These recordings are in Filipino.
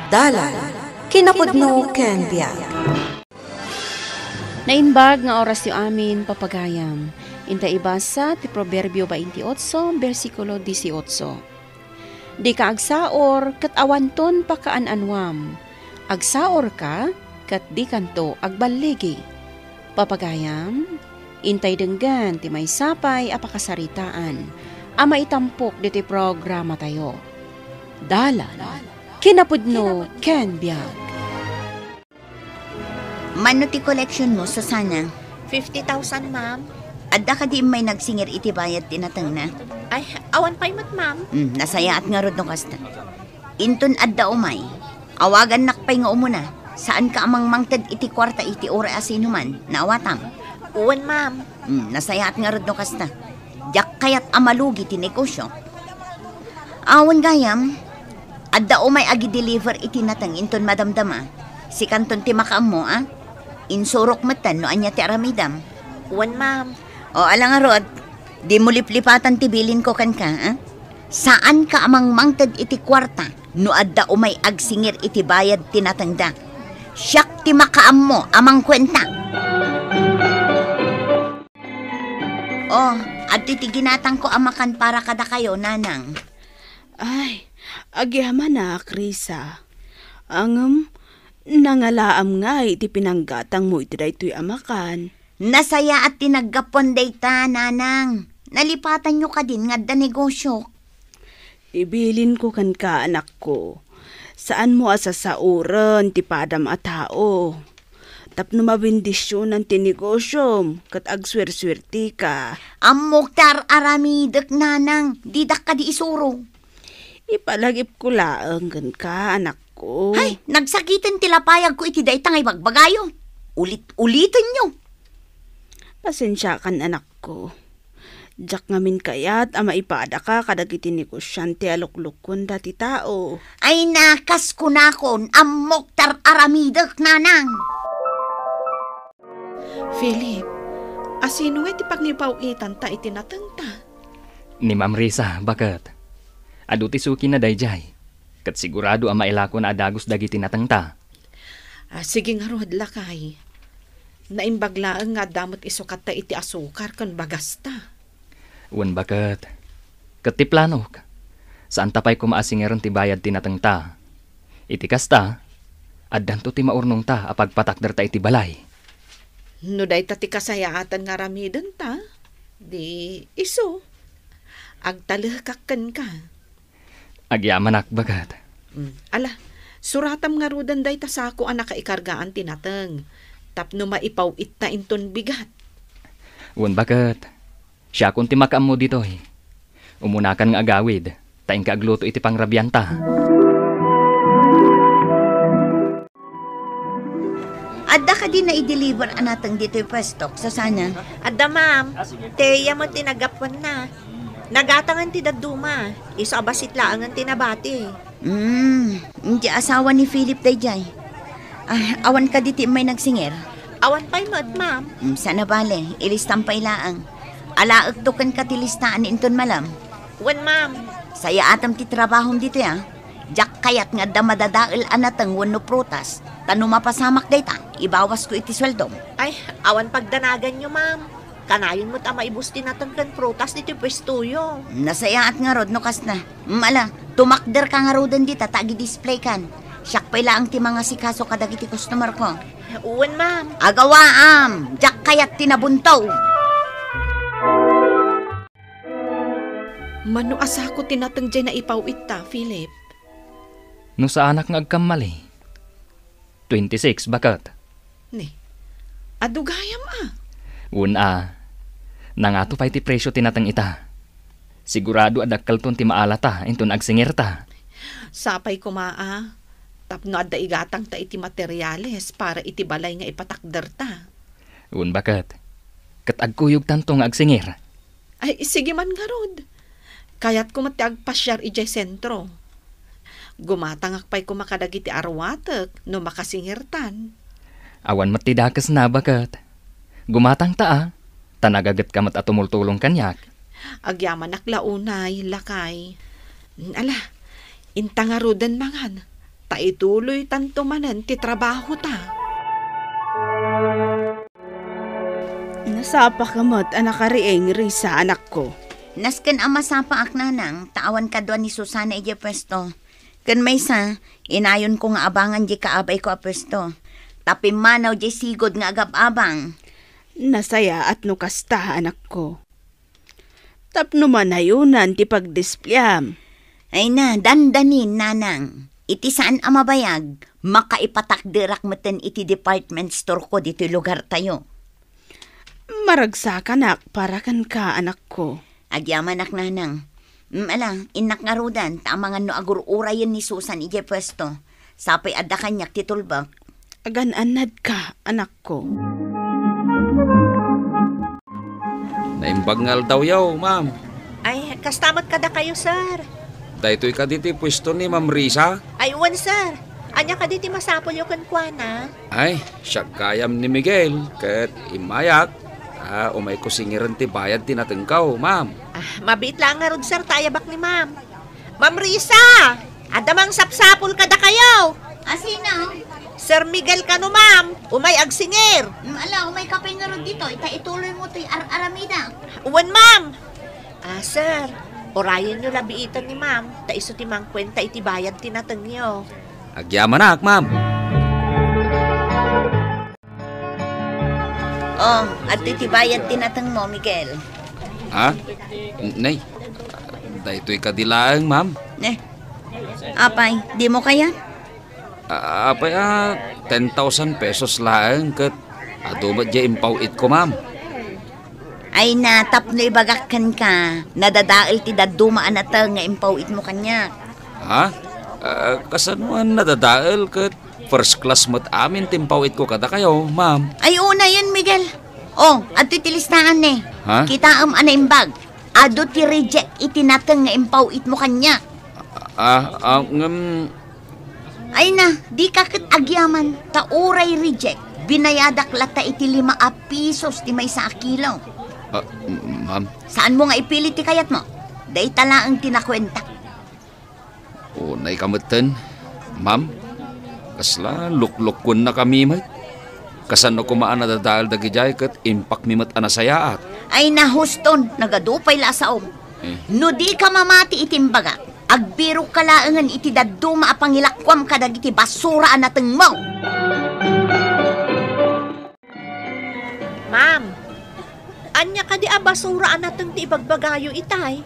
Dalan, kinapudno ken biag. Nainbag nga oras yu amin papagayam. Inta ibasa ti Proverbio 28, versikulo 18. Di ka agsaor kat awanton pakaananwam. Agsaor ka kat di kanto agbaligi. Papagayam, intay denggan ti may sapay apakasaritaan. Ama itampok diti programa tayo. Dalan, kinapudno ken biag. Mano ti collection mo sa sana? 50,000, ma'am. Adda ka di may nagsingir iti bayad tinatang na? Ay, awan pa'y mat, ma'am. Nasaya at nga rod no kasta. Inton adda umay. Awagan nakpay nga umuna. Saan ka amang mangtad iti kwarta iti ora asinuman? Naawatam. Uwan, ma'am. Nasaya at nga rod no kasta. Diyak kayat amalugi ti negosyo. Awan gayam. Adda umay agi-deliver iti natang inton madamdama. Si kanton ti makaam mo, Insurok matan no anya ti aramidam. Uwan, ma'am. O alang arod, di mo liplipatan ti bilin ko kan ka, Saan ka amang mangtad iti kwarta no adda umay agsingir iti bayad tinatangda? Siyak ti makaam mo amang kwenta. Adto ti ginatang ko amakan para kada kayo, nanang. Ay, agyaman na, Krisa. Nangalaam nga iti pinanggatang mo iti daytoy amakan. Nasaya at tinaggapon dayta, nanang. Nalipatan nyo ka din nga da negosyo. Ibilin ko kan ka, anak ko. Saan mo asasauran ti padam a tao? Tapno mabindisyonan ti negosyo, kat agswer-swerti ka. Amoktar aramidek, nanang. Didak ka di isuro. Ipalagip ko laang kan ka, anak ko. Ay, nagsakitan tilapayag ko iti dayta ngay bagbagayo. Ulitin nyo. Pasensya kan, anak ko. Diyak ngamin kayat ama ipada ka kadagiti negosyante aluklukon dati tao. Ay nakas ko na kon amoktar aramidek, nanang. Philip, asino nga iti pagnipawitan ta itinatangta? Ni Ma'am Risa, bakit? Adu ti suki na dayjay. Kat sigurado ang mailako na adagos dagiti natangta. Sige nga rohad lakay. Naimbaglaan nga damot isukat ta iti asukar kan bagasta. Uwan bakit? Kat ti planok. Saan tapay kumaasingeron ti bayad ti natangta? Iti kasta, addanto ti maurnong ta apagpatakder ta iti balay. No day ta ti kasayaatan nga ramiden ta, di iso. Agtalakakan ka. Agyaman bakit? Ala, suratam nga rudan day ta sa ako ang nakaikargaan tinatang. Tapno maipaw ita inton bigat. Uwan bakit? Siya kung ti makaam mo dito Umunakan nga agawid, taing ka agluto iti pangrabyanta. Adda ka din na i-deliver anatang dito'y pwestok sa sana. Adda, ma'am. Teya mo tinagapon na. Nagatangan ti daduma. Isa abasit laangan tinabati. Hindi asawa ni Philip dayjay. Awan ka diti may nagsingir. Awan pa'y mat, ma'am. Sana bale, ilistan pa'y laang. Alaak to kan katilistaan inton malam. Wan, ma'am. Saya atam ti trabahom dito Diyak kayat nga da madadael anatang wano prutas. Tano mapasamak dayta, ibawas ko iti sweldom. Ay, awan pagdanagan nyo, ma'am. Kanayon mo't ama ibusti natin kan prutas dito pwestuyo. Nasaya at nga rod no kas na. Mala, tumakder ka nga rodan dita, tagi-display kan. Siyak pa'y laang ti mga sikaso kadagiti customer ko. Uwan, ma'am. Agawaam, diyak kayat tinabuntaw. Mano asa ko tinatang dyan na ipaw ita, Philip? No sa anak nga agkamali. 26, bakit? Ni, adugayam Una, nangato pa'y ti presyo tinatang ita. Sigurado adakal ton ti maalata, inton agsingir ta. Sapay kumaa. Tapno adda igatang ta iti materyales para iti balay nga ipatakder ta. Bakit? Kat agkuyog tanto nga agsingir. Ay, sige man nga rod. Kaya't kumati agpasyar ijay sentro. Gumatangak pa'y kumakadagiti arwatek no makasingirtan. Awan matidakas na bakit? Gumatang ta tanagagat ka mat atumultulong kanyak. Agyaman aklaunay, lakay. Ala, intangarudan mangan. ituloy tanto manan ti trabaho ta. Nasapa ka mo't anak karieng Risa anak ko. Nasken ama sapa ak nanang, taawan ka doon ni Susana ije pwesto. Ken may sa, inayon ko nga abangan di kaabay ko a pwesto. Tapi manaw di sigod nga agab-abang. Nasaya at nukasta anak ko. Tapno manayunan ti pagdisplayam. Ay na, dandanin nanang. Iti saan amabayag, makaipatakdirak meten iti department store ko dito lugar tayo. Maragsakan para kan ka anak ko. Agyaman ak nanang. Inak nga rudan, tamangan no agur-urayan ni Susan ije pwesto. Sapay adda kanyak titulbak. Agan-anad ka anak ko. Naimbagngal daw yaw, ma'am. Ay, kastamot kada kayo, sir. Daytoy ka diti pwesto ni Ma'am Risa. Ay, uwan, sir. Anya ka diti masapol yung kankwana. Ay, siya kayam ni Miguel. Kat imayak. Umay ko singiran ti bayad tinatengkaw, ma'am. Mabit lang nga rod, sir. Tayabak ni ma'am. Ma'am Risa! Adamang sapsapol kada kayo. Asina? Sir Miguel ka no, ma'am. Umay agsingir. Umay kapay nga ron dito. Ituloy mo to'y aramida. Uwan, ma'am. Sir. Orayan nyo labiitan ni ma'am. Taiso ti mang kwenta iti bayad tinateng nyo. Agyaman ak, ma'am. At iti bayad tinateng mo, Miguel. Nay, daytoy ka dilaang, ma'am. Apay, di mo kaya? Apay, 10,000 pesos laang kat adumat di impawit ko, ma'am. Ay natap na ibagakan ka. Nadadaal ti dadumaan na nga impawit mo kanya. Kasanuan nadadaal kat first class mo't amin timpawit ko kada kayo, ma'am. Ay una yan, Miguel. Ato ti listahan eh. Kita anaimbag. Ado ti reject itinatang nga impawit mo kanya. Ay na, di kakit agyaman. Tauray reject. Binayadak lata iti 5 pisos ti may sa kilo. Ma'am. Saan mo nga ipilit ti kayat mo? Day tala ang tinakwenta. Nay kamutan, ma'am. Kasla, luklukon na kami, ma'am. Kasan no kumaan na dadahal dagijay kat impak mimat anasayaat. Ay nahuston, nagadupay lasaom. No di ka mamati itimbaga, agbiro ka laangan iti daduma apangilakwam kadag iti basura anateng mo. Ma'am, anya ka di basura anateng ti ibagbagayo itay.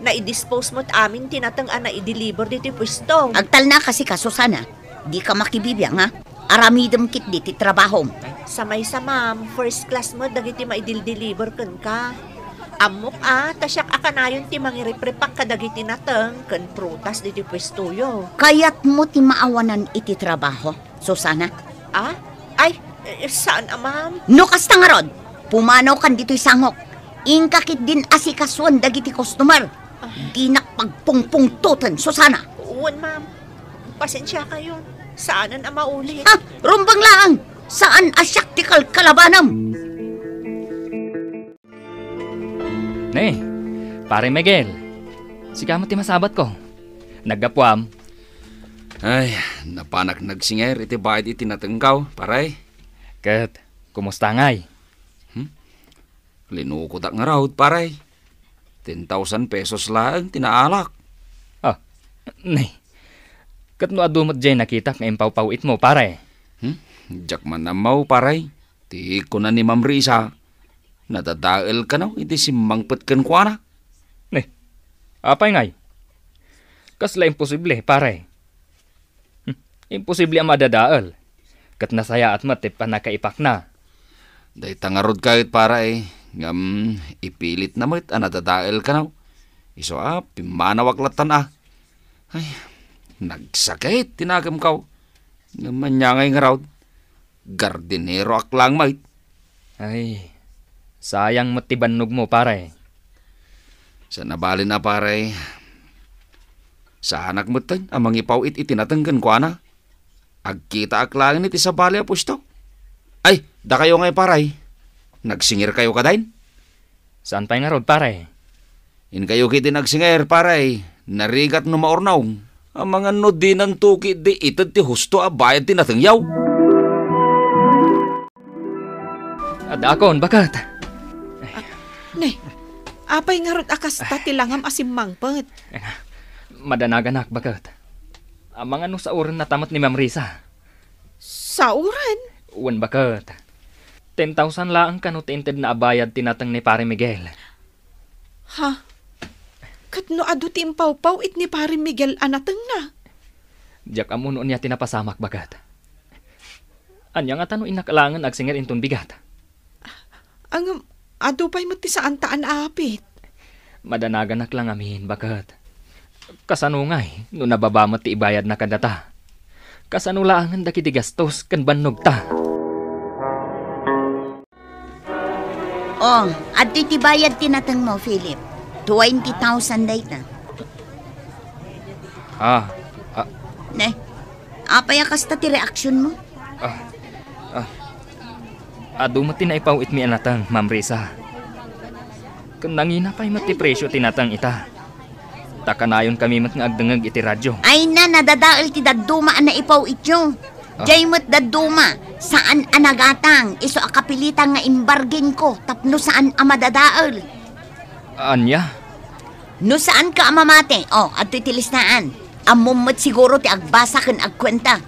Na-i-dispose mo't amin tinatang i-deliver diti pwesto. Agtal na kasi ka, Susana. Di ka makibibiyang, ha? Aramidem kit diti trabaho. Samay sa ma'am, first class mo dagiti maidil-deliver ken ka. Amok tasyak akanayon ti mangiriprepak kadagiti nateng ken prutas diti pwesto yo. Kayat mo ti maawanan iti trabaho, Susana? Ay, saan ma'am? No kasta nga rod, pumanaw kan dito'y sangok. Ingkakit din asikasuan dagiti customer. Di nakpagpungpungtutan, Susana. Uwan, ma'am. Pasensya kayo. Saanan maulit? Rumbang lang. Saan asyaktikal kalabanam? Nay, pare Miguel. Sikamot ti masabat ko. Naggapwam. Ay, napanak nagsinger iti bayad iti natengkaw, paray. Kat, kumusta ngay? Linukutak nga raw, paray. 10,000 pesos lang, tinaalak. Nay, kat no adumat dyan nakita nga impaw-pawit mo, pare. Diyak man namaw, paray. Ti ko na ni Ma'am Risa. Nadadaal ka na, iti simangpet kan kwa na. Nay, apay ngay? Kasla imposible, pare. Imposible ang madadaal. Kat nasaya at matip pa nakaipak na. Day tangarod kahit paray. Ngam, ipilit na mo't nadadaal ka na. Iso pimanawaklatan Ay, nagsakit, tinagam ka. Namanyangay nga raw. Gardinero aklang mait. Ay, sayang matibanog mo, pare. Sa nabalin na, pare. Sa anak mo tan, amang ipawit itinatanggan ko na. Agkita aklangin iti sa bali a pusto. Ay, da kayo ngay, paray. Nagsingir kayo kadain? Saan pa nga rod, pare? In kayo kiti nagsingir, paray. Narigat no maornaw. Ang mga no di ng tuki di itad ti husto a bayad ti natangyaw. Adakon, bakat. Ne, apay nga rod akasta ti langam asim mangpet. Madanaganak, bakat. Ang mga no sa uran na tamat ni Ma'am Risa. Sa uran? Uwan, bakat. 10,000 laang kanut inted na abayad tinatang ni Pare Miguel. Ha? Kat no adu ti impaw-paw it ni Pare Miguel anateng na. Diyak amuno niya tinapasamak, bagat. Anya nga tano inakalangan agsinger inton bigat. Ang adu pa'y mati saan taan apit. Madanaganak lang amin, bakat. Kasanungay, no nababamat ti ibayad na kadata. Kasanulaangan daki di gastos kan bannog ta. Oh, at itibayad tinatang mo, Philip. 20,000 day na. Ne, apay kasta ti reaksyon mo? Adu mati na ipawit mi anatang, Ma'am Risa. Kanangina pa'y mati presyo tinatang ita. Takanayon kami mat nga agdengag iti radyo. Ay na, nadadaal ti daduma na ipaw ityo. Jay mo't daduma, saan anagatang, iso akapilitang nga imbargin ko, tapno saan amadadaal. Anya? No saan ka amamate? Oh, at titilisnaan. Amumot siguro ti agbasa ken agkwenta.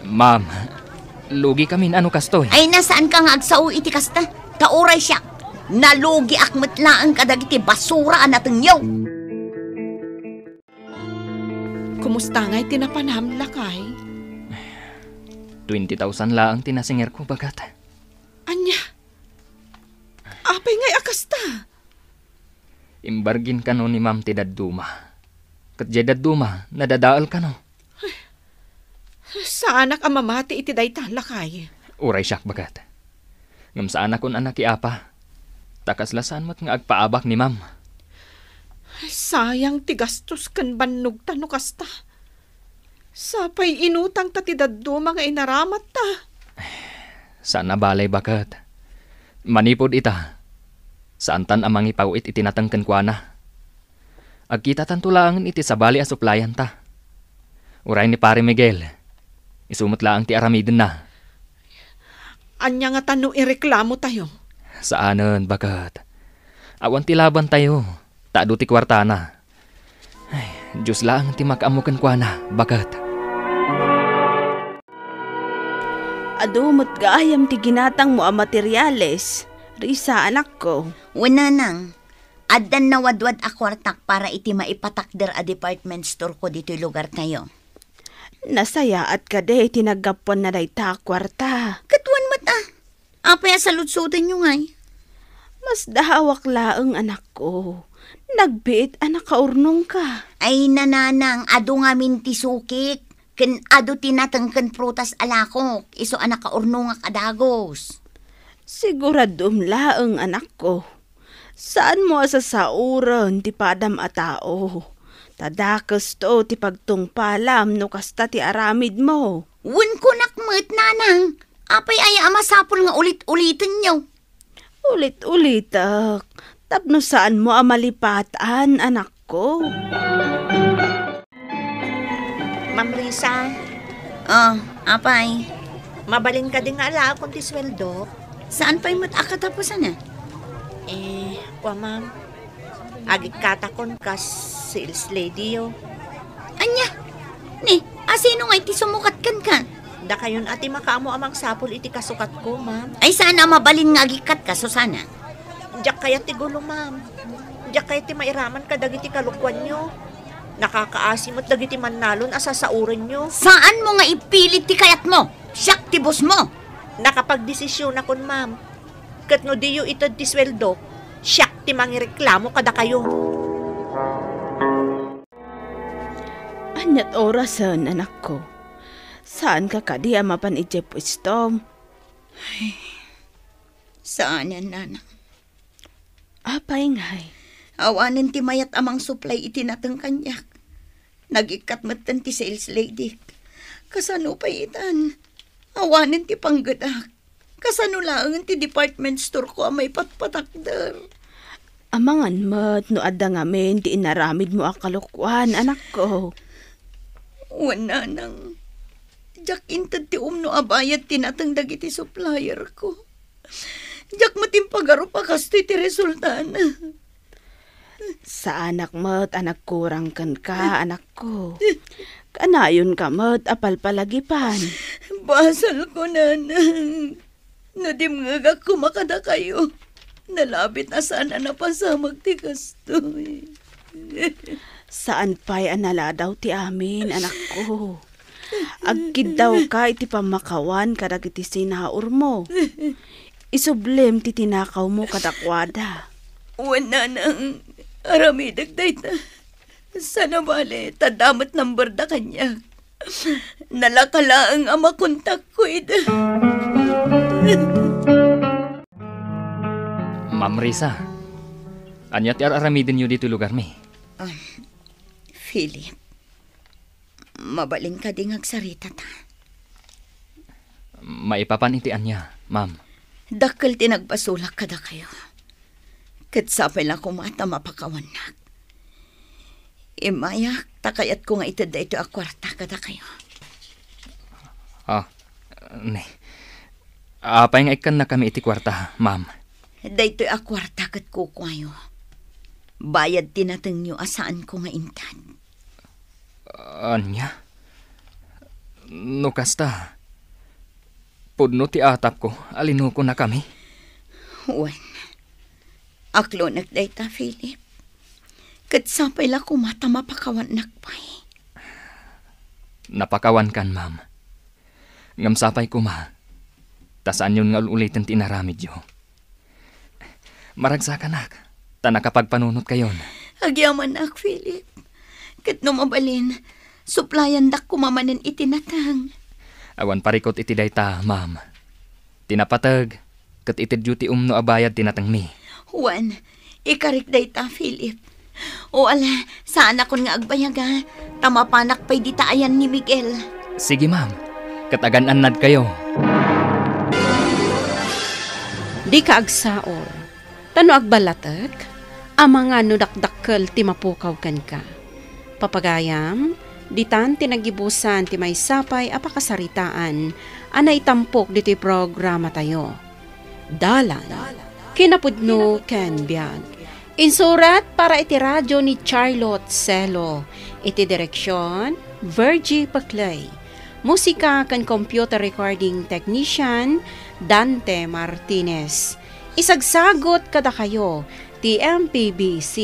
Ma'am, lugi kami ano kastoy. Ay nasaan ka nga agsao iti kasta? Kauray siya. Nalugi akmet laang kadag iti basura anateng yaw. Kumusta nga'y tinapanam lakay? 20,000 laang tinasinger ko, bagat. Anya? Apay nga'y akasta? Imbargin ka no ni Ma'am ti Dadduma. Kat jay Dadduma, nadadaal ka no. Sa anak amamati iti dayta lakay. Uray siyak, bagat. Ngam sa anak kon anak iapa. Takaslasaan mat nga agpaabak ni Ma'am. Sayang ti gastos kan bannog ta no kasta. Sapay inutang ta ti Dadduma nga inaramat ta. Saan nabalay, bagat. Manipod ita. Saan tan amang ipawit itinatangkan kwa na. Agkita tan tulangan iti sabali a suplayan ta. Uray ni Pare Miguel. Isumot laang ti aramiden na. Anya nga tano ireklamo tayo. Saanan, bagat. Awan ti laban tayo. Tado ti kwartana. Ay, Diyos lang ti makamukan kwa na, bagat. Adumot gaayam ti ginatang mo a materyales. Risa, anak ko. Wala nang. Addan na wadwad a kwartak para iti maipatakder a department store ko dito'y lugar kayo. Nasaya at kade tinagapon na dayta kwarta. Katuan mata. Apay saludsudan nyo ngay. Mas dahawak laeng anak ko. Nagbiit anak kaurnong ka. Ay nananang, ado nga minti sukik. Ken ado tinatangken prutas alakok. Iso anak kaurnong nga kadagos. Siguradum laeng anak ko. Saan mo asasauran ti padam a tao? Tadakas to ti pagtungpalam no kasta ti aramid mo. Wun ko nakmet nanang. Apay ay amasapol nga ulit-ulitin nyo. Ulit-ulitak. Tapno saan mo amalipatan, anak ko? Ma'am Risa, Apay. mabalin ka din nga ala kung ti sweldo. Saan pa'y matakatapusan na? Kwa ma'am, agit katakon ka sales lady yo. Anya? Ni, asino nga iti sumukat kan ka? Da kayon ati makaamo amang sapol iti kasukat ko, ma'am. Ay sana mabalin nga agikat ka, Susana. Diyak kaya ti gulo, ma'am. Diyak kaya ti mairaman ka dagiti kalukwan nyo. Nakakaasimot dagiti mannalon asasauran nyo. Saan mo nga ipilit ti kayat mo? Siyak ti boss mo. Nakapagdesisyon akon, ma'am. Kat no diyo ito ti sweldo, siyak ti mangireklamo kada kayo. Anyat orasan, anak ko. Saan ka kadi amapan iti pwistom? Saan yan, nana? Apay ngay. Awanin ti mayat amang supply itinatang kanyak. Nagikat matan ti sales lady. Kasano pa itan? Awanin ti panggadak. Kasano lang ti department store ko may patpatakder. Amangan mo't no adda ngamin ti inaramid mo akalukwan, anak ko. Wala nang. Jak intad ti umno abayat tinatang dagiti supplier ko. Jak matimpagaro pa kastoy ti resulta na. Sa anak mo't anak kurang kan ka, anak ko. Kanayon ka mo't apal palagipan. Basal ko nanang. Nadimngagak ko makada kayo. Nalabit na sana napasamag ti kastoy. Saan pa'y anala daw ti amin, anak ko. Agkid daw ka iti pamakawan kadag iti sinaur mo. Isublem ti tinakaw mo kadakwada. Wala nang aramidag dayta. Sana bale, tadamat ng barda kanya. Nalakala ang ama kontak ko ida. Ma'am Risa, anya ti aramidin nyo dito lugar mi? Philip, mabaling ka ding agsarita ta. Maipapan iti anya, ma'am. Dakkel tinagpasulak kada kayo. Katsapay lang kumata mapakawanak. Imayak, takayat ko nga itad ito akwarta kada kayo. Ne. Apay nga ikan na kami iti kwarta, ma'am. Dayto'y akwarta kat kukwayo. Bayad tinateng nyo asaan ko nga intan. Anya? No kasta. Pudno ti atap ko, alino ko na kami. Wan. Aklo nagdayta, Philip. Katsapay lang kumata mapakawan nakpay. Napakawan kan, ma'am. Ngamsapay ko, ma. Tasaan yun nga ulitin tinaramid yo. Maragsakan nak. Ta nakapagpanunot kayon. Agyaman nak, Philip. Kat numabalin, suplayan dak kumamanin itinatang. Awan parikot iti dayta, ma'am. Tinapatag, kat iti duty umno abayad tinatang mi. Juan, ikarik dayta, Philip. O ala, saan akon nga agbayaga, tamapanak pa'y ditaayan ni Miguel. Sige, ma'am. Katagan-anad kayo. Di ka agsaor. Tano agbalatag, amang nga no dakdakkel ti mapukaw kan ka. Papagayam, ditan tinagibusan ti may sapay apakasaritaan, anay tampok diti programa tayo. Dalan, kinapudno ken biag. Insurat para iti radyo ni Charlotte Celo, iti direksyon, Virgie Paclay. Musika kan computer recording technician, Dante Martinez. Isagsagot kada kayo, ti MPBC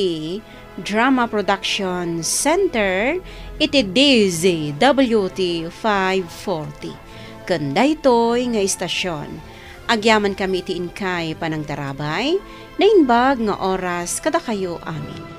Drama Production Center, iti DZWT 540. Kanda ito'y nga istasyon. Agyaman kami iti inkay panang tarabay, na inbag nga oras kada kayo amin.